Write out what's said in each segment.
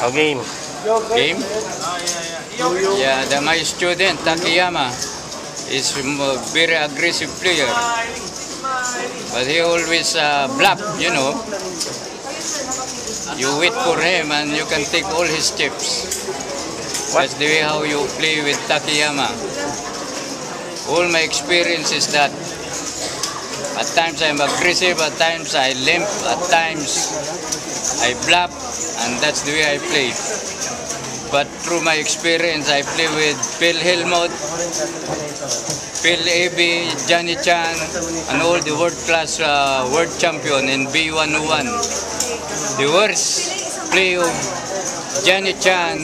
Oh, game. Game? Yeah, my student Takayama is a very aggressive player, but he always bluff, you know. You wait for him and you can take all his tips. That's the way how you play with Takayama. All my experience is that at times I'm aggressive, at times I limp, at times I bluff, and that's the way I play. But through my experience, I play with Phil Helmut, Phil AB, Johnny Chan, and all the world-class world champion in B101. The worst play of Johnny Chan,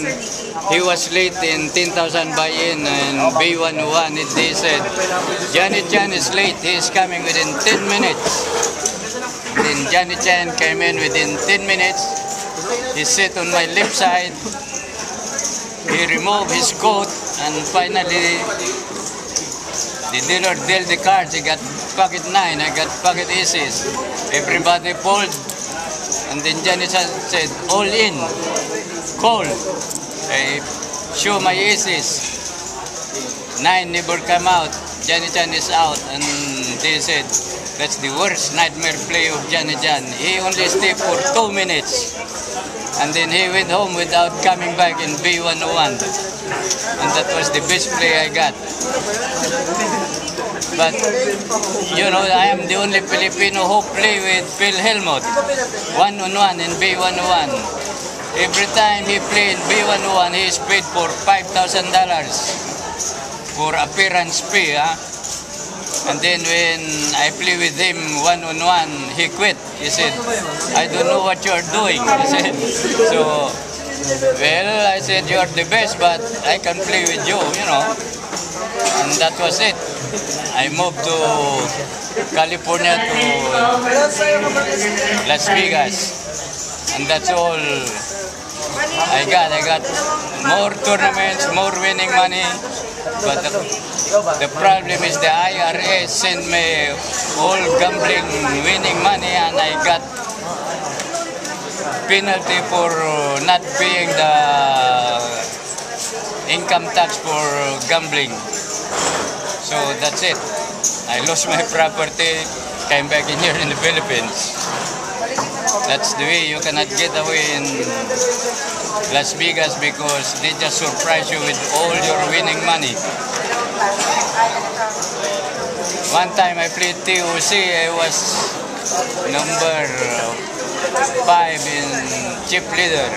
he was late in 10,000 buy-in and B101. They said, Johnny Chan is late, he is coming within 10 minutes. Then Johnny Chan came in within 10 minutes. He sat on my left side. He removed his coat, and finally the dealer dealt the cards. He got pocket 9, I got pocket aces. Everybody pulled, and then Johnny Chan said, all in, call. I show my aces. 9 never come out. Johnny Chan is out, and they said, that's the worst nightmare play of Johnny Chan. He only stayed for 2 minutes. And then he went home without coming back in B101. And that was the best play I got. But, you know, I am the only Filipino who play with Phil Helmut. One-on-one in B101. Every time he played in B101, he is paid for $5,000 for appearance fee. And then when I play with him one-on-one, he quit. He said, I don't know what you are doing. He said, so, well, I said, you are the best, but I can play with you, you know. And that was it. I moved to California to Las Vegas. And that's all I got. I got more tournaments, more winning money. But the problem is the IRS sent me all gambling winning money, and I got penalty for not paying the income tax for gambling. So that's it. I lost my property, came back in here in the Philippines. That's the way. You cannot get away in Las Vegas because they just surprise you with all your winning money. One time I played TOC, I was number 5 in chip leader,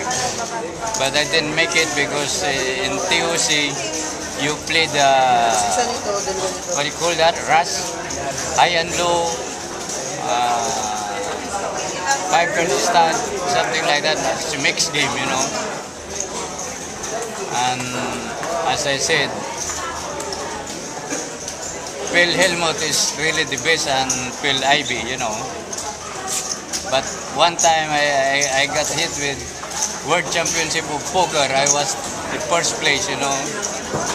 but I didn't make it because in TOC you play the, what do you call that, rush, high and low, 5 turn stand, something like that. It's a mixed game, you know. And as I said, Phil Helmut is really the best, and Phil Ivy, you know. But one time I got hit with World Championship of Poker. I was the first place, you know,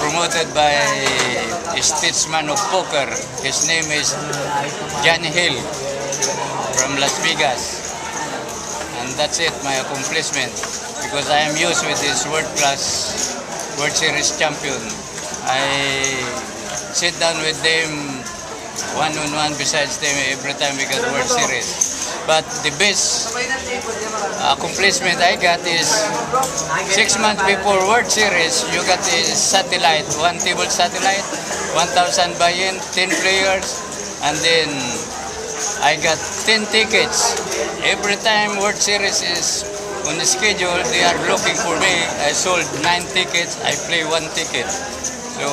promoted by a statesman of poker. His name is Johnny Hill from Las Vegas. And that's it, my accomplishment, because I am used with this world-class World Series champion. I sit down with them one-on-one besides them every time we got World Series. But the best accomplishment I got is 6 months before World Series, you got a satellite, one table satellite, 1,000 buy-in, 10 players, and then I got 10 tickets. Every time World Series is on the schedule, they are looking for me. I sold 9 tickets, I play 1 ticket. So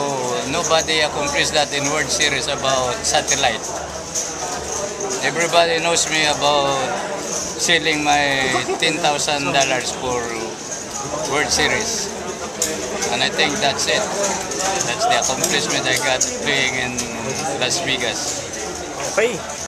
nobody accomplished that in World Series about satellite. Everybody knows me about selling my $10,000 for World Series. And I think that's it. That's the accomplishment I got playing in Las Vegas. Okay.